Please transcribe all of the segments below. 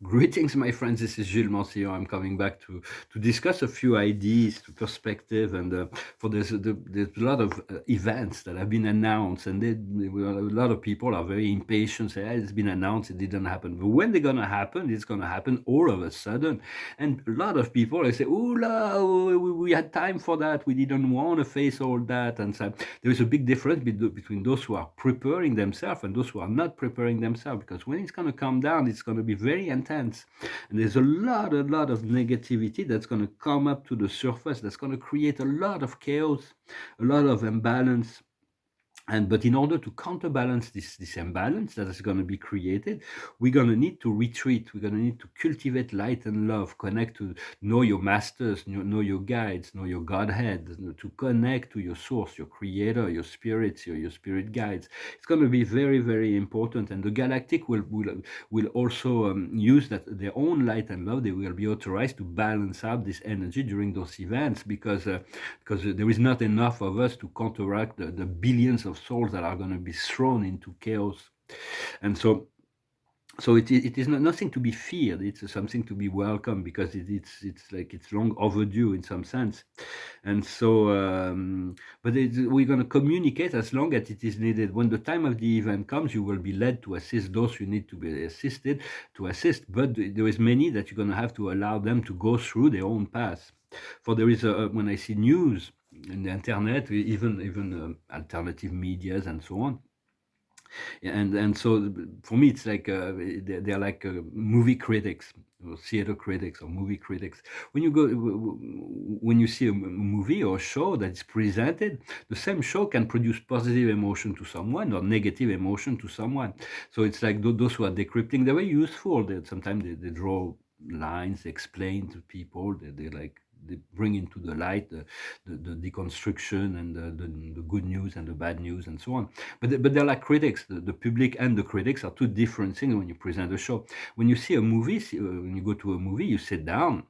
Greetings, my friends. This is Gilles Mancillon. I'm coming back to discuss a few ideas, to perspective, and for there's a lot of events that have been announced, and a lot of people are very impatient. Say, it's been announced, it didn't happen. But when they're gonna happen, it's gonna happen all of a sudden. And a lot of people they say, "Oh, no, we had time for that. We didn't want to face all that." And so there is a big difference between those who are preparing themselves and those who are not preparing themselves, because when it's going to come down, it's going to be very intense, and there's a lot of negativity that's going to come up to the surface, that's going to create a lot of chaos, a lot of imbalance. But in order to counterbalance this imbalance that is going to be created, we're going to need to retreat. We're going to need to cultivate light and love, connect to know your masters, know your guides, know your Godhead, to connect to your source, your creator, your spirits, your spirit guides. It's going to be very, very important. And the galactic will also use that their own light and love. They will be authorized to balance out this energy during those events, because there is not enough of us to counteract the billions of souls that are going to be thrown into chaos. And so it is not nothing to be feared. It's something to be welcomed, because it's like it's long overdue in some sense. And so but we're going to communicate as long as it is needed. When the time of the event comes, you will be led to assist those who need to be assisted, to assist, but there is many that you're going to have to allow them to go through their own path. For there is when I see news in the internet, even alternative medias and so on, and so for me it's like they're like movie critics or theater critics or movie critics. When you go when you see a movie or show that is presented, the same show can produce positive emotion to someone or negative emotion to someone. So it's like those who are decrypting, they're very useful. Sometimes they draw lines, explain to people, they like they bring into the light the deconstruction and the good news and the bad news and so on. But they're like critics. The public and the critics are two different things when you present a show. When you see a movie, when you go to a movie, you sit down,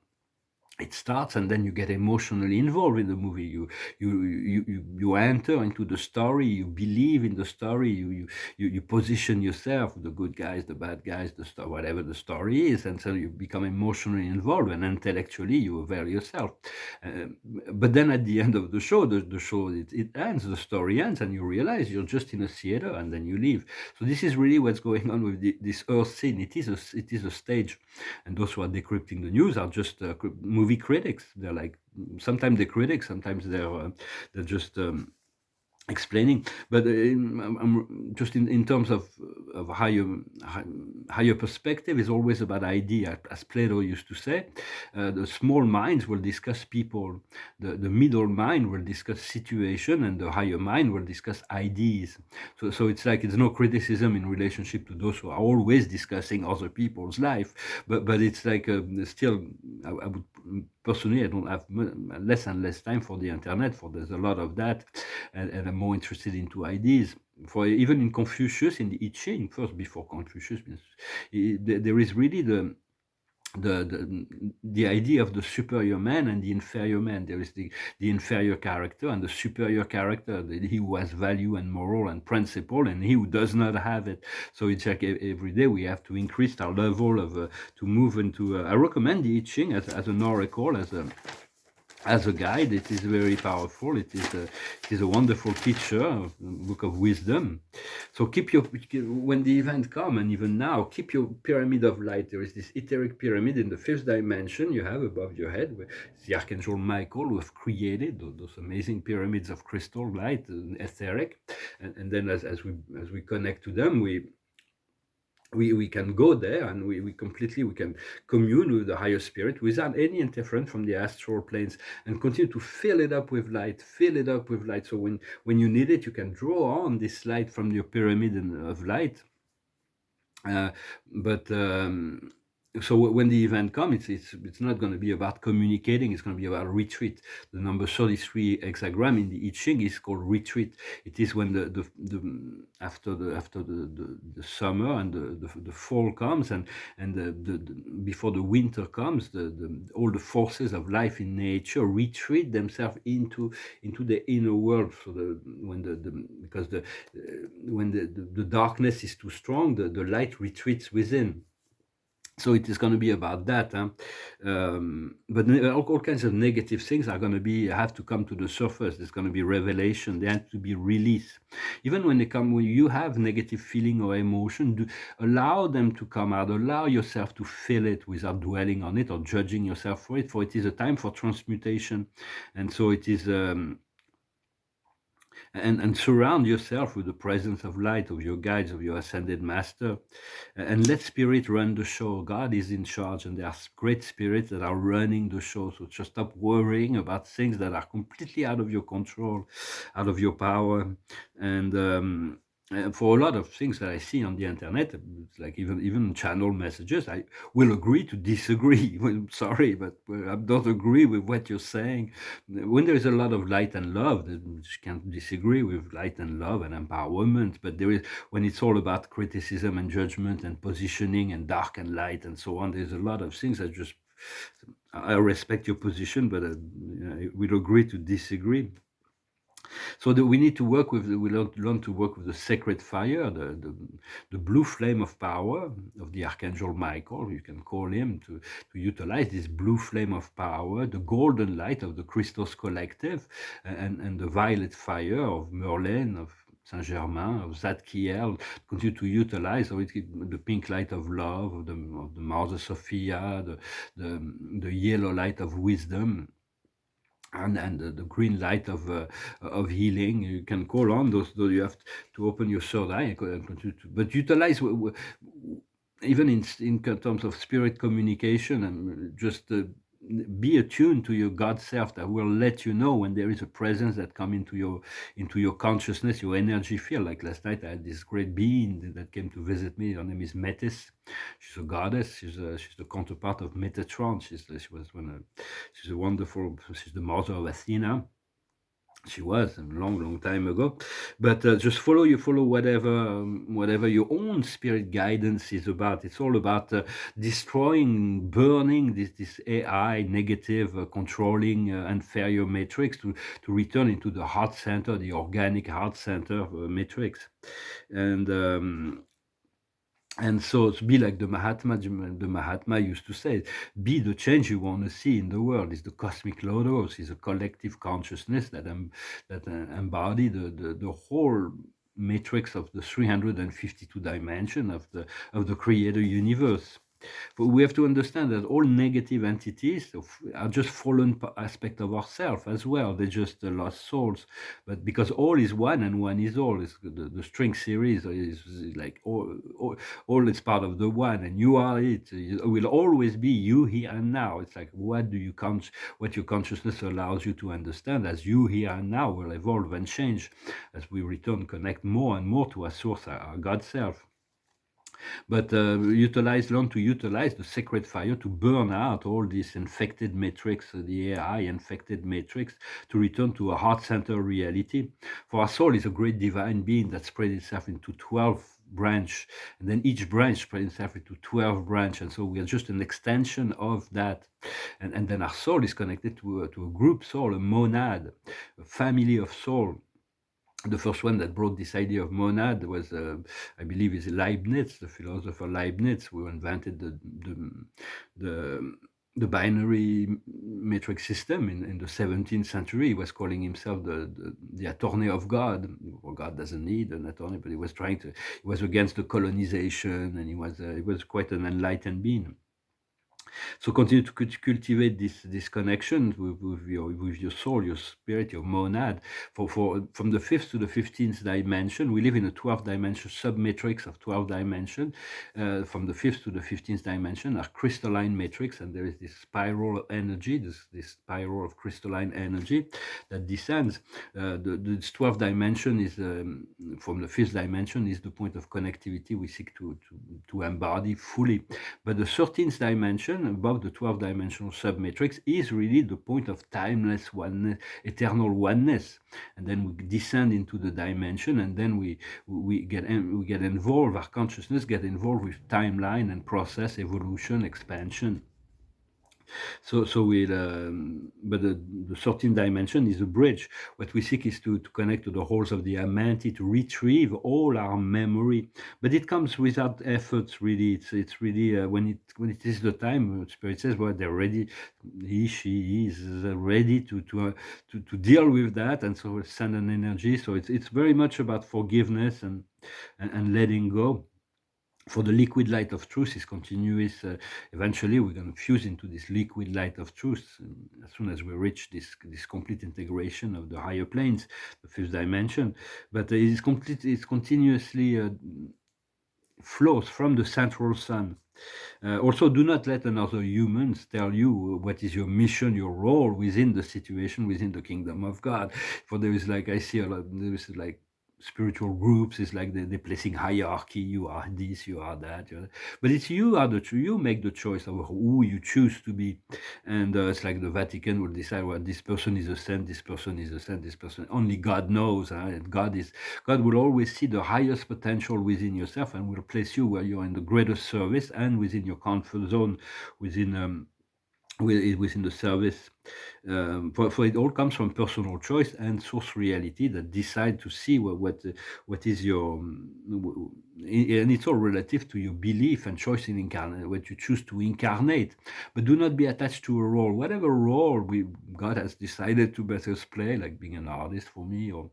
it starts, and then you get emotionally involved in the movie. You enter into the story. You believe in the story. You position yourself, the good guys, the bad guys, whatever the story is, and so you become emotionally involved, and intellectually you avail yourself. But then at the end of the show, the show it ends, the story ends, and you realize you're just in a theater, and then you leave. So this is really what's going on with this Earth scene. It is a stage, and those who are decrypting the news are just movie critics. They're like, sometimes they're critics, sometimes they're just explaining. But I'm just in terms of higher perspective is always about idea. As Plato used to say, the small minds will discuss people, the middle mind will discuss situation, and the higher mind will discuss ideas. So it's like it's no criticism in relationship to those who are always discussing other people's life, but it's like still I would personally, I don't have less and less time for the internet, for there's a lot of that, and I'm more interested into ideas. For even in Confucius, in the I Ching, first before Confucius, there is really the idea of the superior man and the inferior man. There is the inferior character and the superior character, he who has value and moral and principle, and he who does not have it. So it's like every day we have to increase our level of to move into. I recommend the I Ching as an oracle, as a guide. It is very powerful. It is a wonderful teacher, a book of wisdom. So keep your, when the event come, and even now, keep your pyramid of light. There is this etheric pyramid in the fifth dimension you have above your head, where it's the Archangel Michael who have created those amazing pyramids of crystal light, etheric, and then as we connect to them, we can go there, and we can commune with the higher spirit without any interference from the astral planes, and continue to fill it up with light, so when you need it, you can draw on this light from your pyramid of light. uh, but so when the event comes, it's not going to be about communicating. It's going to be about retreat. The number 33 hexagram in the I Ching is called retreat. It is when after the summer and the fall comes, and before the winter comes, all the forces of life in nature retreat themselves into the inner world. So when the darkness is too strong, the light retreats within. So it is going to be about that, huh? But all kinds of negative things are going to be have to come to the surface. There's going to be revelation. They have to be released. Even when they come, when you have negative feeling or emotion, allow them to come out. Allow yourself to feel it without dwelling on it or judging yourself for it. For it is a time for transmutation, and so it is. And surround yourself with the presence of light, of your guides, of your ascended master, and let spirit run the show. God is in charge, and there are great spirits that are running the show. So just stop worrying about things that are completely out of your control, out of your power. And for a lot of things that I see on the internet, it's like even channel messages, I will agree to disagree. Well, sorry, but I don't agree with what you're saying. When there is a lot of light and love, you can't disagree with light and love and empowerment. But there is, when it's all about criticism and judgment and positioning and dark and light and so on, there's a lot of things that just, I respect your position, but we'll agree to disagree. So we need to work with, we learn to work with the sacred fire, the blue flame of power of the Archangel Michael, you can call him, to utilize this blue flame of power, the golden light of the Christos Collective, and the violet fire of Merlin, of Saint Germain, of Zadkiel, continue to utilize the pink light of love, of the Mother Sophia, the yellow light of wisdom, and the green light of healing. You can call on those, though you have to open your third eye, but utilize even in terms of spirit communication, and just be attuned to your God self that will let you know when there is a presence that come into your consciousness, your energy field. Like last night, I had this great being that came to visit me. Her name is Metis. She's a goddess. She's the counterpart of Metatron. She's a wonderful. She's the mother of Athena. She was a long time ago. But just follow whatever your own spirit guidance is about. It's all about destroying, burning this AI negative, controlling, inferior matrix to return into the heart center, the organic heart center matrix. And so to be like the Mahatma used to say, be the change you want to see in the world. Is the cosmic logos, is a collective consciousness that embody the whole matrix of the 352 dimension of the creator universe. But we have to understand that all negative entities are just fallen aspect of ourselves as well. They're just lost souls. But because all is one and one is all, is the string series is like all is part of the one, and you are it. It will always be you here and now. It's like what your consciousness allows you to understand as you here and now will evolve and change as we connect more and more to our source, our God self. But learn to utilize the sacred fire to burn out all this infected matrix, the AI infected matrix, to return to a heart center reality. For our soul is a great divine being that spread itself into 12 branch, and then each branch spread itself into 12 branch, and so we are just an extension of that. And then our soul is connected to a group soul, a monad, a family of soul. The first one that brought this idea of monad was, I believe, is Leibniz, the philosopher Leibniz, who invented the binary matrix system in the 17th century. He was calling himself the attorney of God. Well, God doesn't need an attorney, but he was against the colonization, and he was quite an enlightened being. So continue to cultivate this connection with your soul, your spirit, your monad. From the 5th to the 15th dimension, we live in a 12th dimension submatrix of 12 dimension. From the 5th to the 15th dimension are crystalline matrix, and there is this spiral energy, this spiral of crystalline energy that descends. This 12th dimension is from the 5th dimension is the point of connectivity we seek to embody fully. But the 13th dimension, above the 12th dimensional submatrix, is really the point of timeless oneness, eternal oneness. And then we descend into the dimension, and then we get involved, our consciousness get involved with timeline and process, evolution, expansion. So we'll, but the 13th dimension is a bridge. What we seek is to connect to the halls of the Amenti, to retrieve all our memory. But it comes without efforts, really. It's really when it is the time. Spirit says, well, they're ready. She is ready to deal with that, and so send an energy. So it's very much about forgiveness and letting go. For the liquid light of truth is continuous. Eventually, we're going to fuse into this liquid light of truth as soon as we reach this complete integration of the higher planes, the fifth dimension. But it is complete. It's continuously flows from the central sun. Also, do not let another humans tell you what is your mission, your role within the situation, within the kingdom of God. For there is like, I see a lot, there is like spiritual groups, it's like they're placing hierarchy, you are this, you are that, but it's you are you make the choice of who you choose to be. And it's like the Vatican will decide, well, this person is a saint, this person is a saint, this person, only God knows. And God will always see the highest potential within yourself and will place you where you're in the greatest service and within your comfort zone, within the service. For it all comes from personal choice and source reality that decide to see what is your and it's all relative to your belief and choice in incarnate, what you choose to incarnate. But do not be attached to a role, whatever role God has decided to let us play, like being an artist for me, or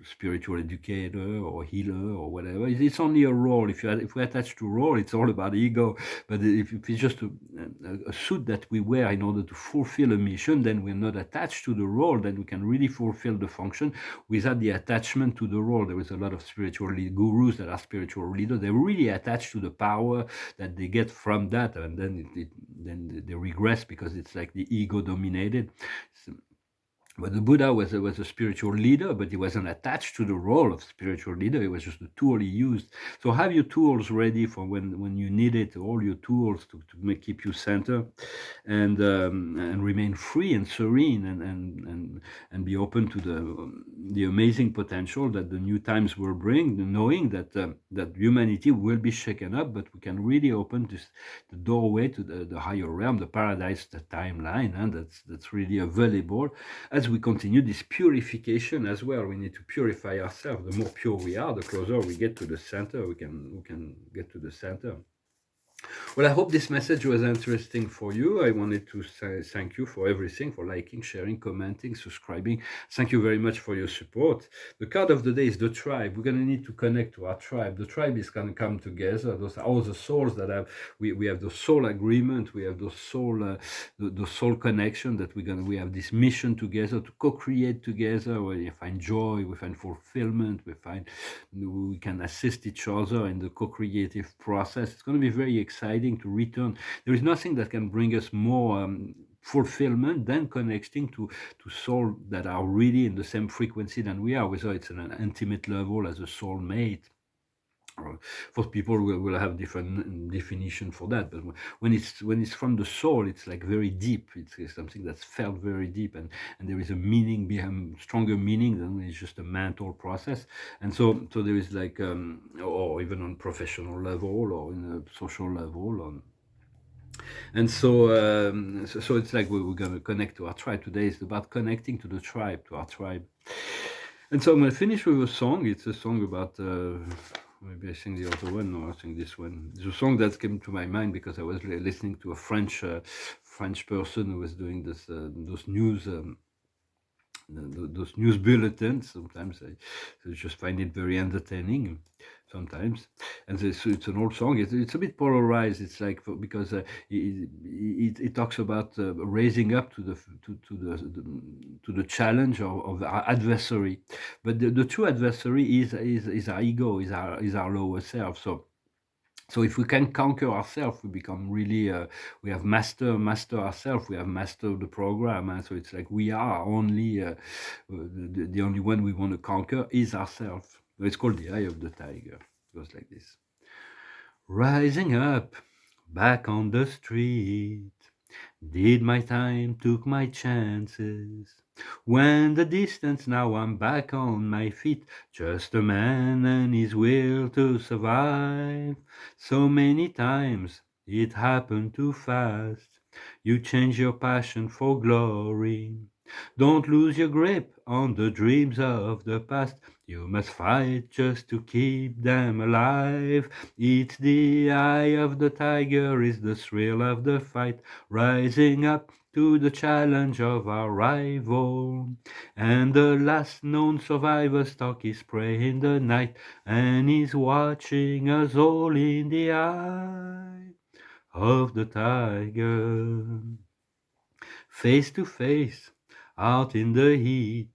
spiritual educator or healer or whatever. It's only a role. If we attach to role, it's all about ego. But if it's just a suit that we wear in order to fulfill a mission, then we're not attached to the role. Then we can really fulfill the function without the attachment to the role. There is a lot of spiritual gurus that are spiritual leaders. They're really attached to the power that they get from that, and then they regress because it's like the ego dominated. But the Buddha was a spiritual leader, but he wasn't attached to the role of spiritual leader. It was just a tool he used. So have your tools ready for when you need it, all your tools to keep you center and remain free and serene and be open to the amazing potential that the new times will bring, knowing that that humanity will be shaken up, but we can really open the doorway to the higher realm, the paradise, the timeline, and that's really available. As we continue this purification as well, we need to purify ourselves. The more pure we are, the closer we get to the center. We can get to the center. Well, I hope this message was interesting for you. I wanted to say thank you for everything, for liking, sharing, commenting, subscribing. Thank you very much for your support. The card of the day is the tribe. We're going to need to connect to our tribe. The tribe is going to come together. Those are all the souls that have, we have the soul agreement. We have the soul connection that we have this mission together to co-create together, where we find joy, we find fulfillment, we can assist each other in the co-creative process. It's going to be very exciting to return. There is nothing that can bring us more fulfillment than connecting to souls that are really in the same frequency than we are, whether it's on an intimate level as a soulmate. For people will have different definition for that, but when it's from the soul, it's like very deep. It's something that's felt very deep, and there is a meaning behind, stronger meaning than it's just a mental process. And so there is like or even on professional level or in a social level. And so it's like we're going to connect to our tribe. Today is about connecting to the tribe, to our tribe. And so I'm going to finish with a song. It's a song about maybe I sing the other one. No, I sing this one. It's a song that came to my mind because I was listening to a French person who was doing this those news bulletins. Sometimes I just find it very entertaining. Sometimes, and it's an old song. It's a bit polarized. It's like because it talks about raising up to the challenge of our adversary, but the true adversary is our ego, is our lower self. So if we can conquer ourselves, we become really, we have master ourselves, we have mastered the program. And so it's like we are only, the only one we want to conquer is ourselves. It's called the Eye of the Tiger. It goes like this. Rising up, back on the street, did my time, took my chances. When the distance, now I'm back on my feet, just a man and his will to survive. So many times it happened too fast. You change your passion for glory. Don't lose your grip on the dreams of the past. You must fight just to keep them alive. It's the eye of the tiger, is the thrill of the fight, rising up to the challenge of our rival. And the last known survivor stalks his prey in the night, and he's watching us all in the eye of the tiger. Face to face, out in the heat,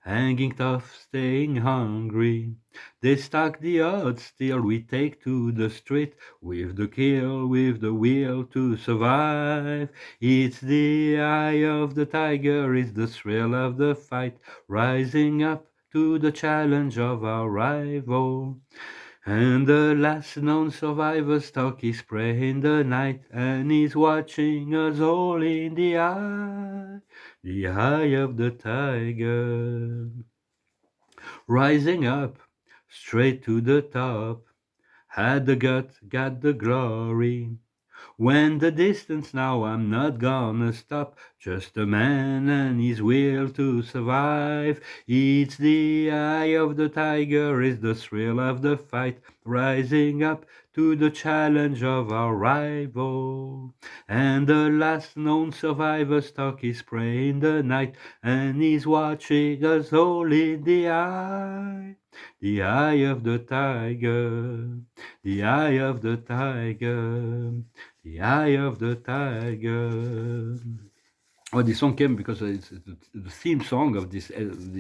hanging tough, staying hungry. They stack the odds, still we take to the street, with the kill, with the will to survive. It's the eye of the tiger, it's the thrill of the fight, rising up to the challenge of our rival. And the last known survivor stalks his prey in the night, and he's watching us all in the eye of the tiger. Rising up, straight to the top, had the gut, got the glory. When the distance now, I'm not gonna stop. Just a man and his will to survive. It's the eye of the tiger, is the thrill of the fight, rising up to the challenge of our rival. And the last known survivor stalks his prey in the night, and he's watching us all in the eye of the tiger, the eye of the tiger. The Eye of the Tiger. Oh, this song came because it's the theme song of this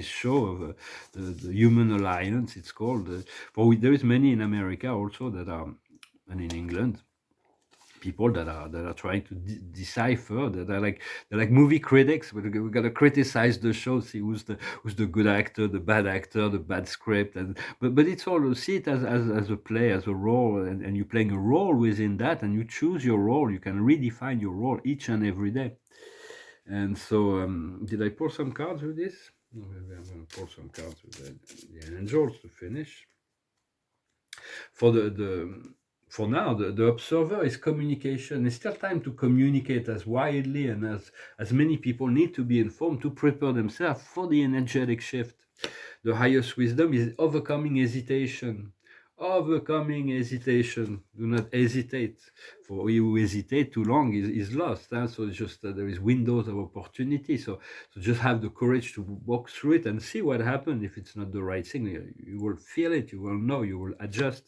show of the Human Alliance. It's called. There is many in America also that are, and in England, people that are trying to decipher, that are like, they're like movie critics. We gotta criticize the show, see who's the good actor, the bad script, but it's all, see it as a play, as a role, and you're playing a role within that, and you choose your role. You can redefine your role each and every day. And so, did I pour some cards with this? No, maybe I'm gonna pour some cards with the angels to finish. For now, the observer is communication. It's still time to communicate as widely and as many people need to be informed to prepare themselves for the energetic shift. The highest wisdom is overcoming hesitation. Overcoming hesitation. Do not hesitate. For he who hesitate too long is lost. So it's just there is windows of opportunity. So just have the courage to walk through it and see what happens. If it's not the right thing, you will feel it. You will know. You will adjust.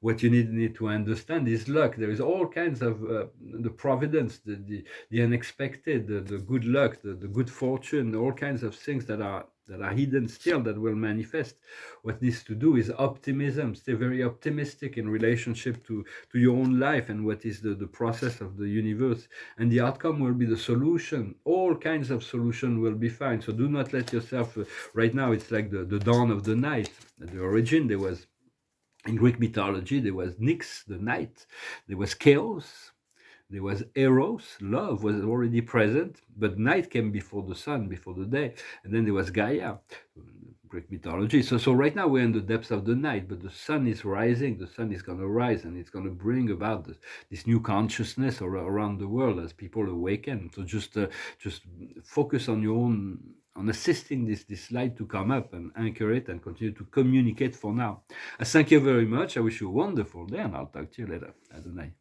What you need to understand is luck. There is all kinds of the providence, the unexpected, the good luck, the good fortune, all kinds of things that are hidden still, that will manifest. What needs to do is optimism. Stay very optimistic in relationship to your own life and what is the process of the universe. And the outcome will be the solution. All kinds of solution will be fine. So do not let yourself, right now it's like the dawn of the night. At the origin, there was, in Greek mythology, there was Nyx, the night. There was chaos. There was Eros, love was already present, but night came before the sun, before the day. And then there was Gaia, Greek mythology. So right now we're in the depths of the night, but the sun is rising. The sun is going to rise, and it's going to bring about this new consciousness around the world as people awaken. So just focus on your own, on assisting this light to come up and anchor it and continue to communicate for now. Thank you very much. I wish you a wonderful day, and I'll talk to you later. Adonai.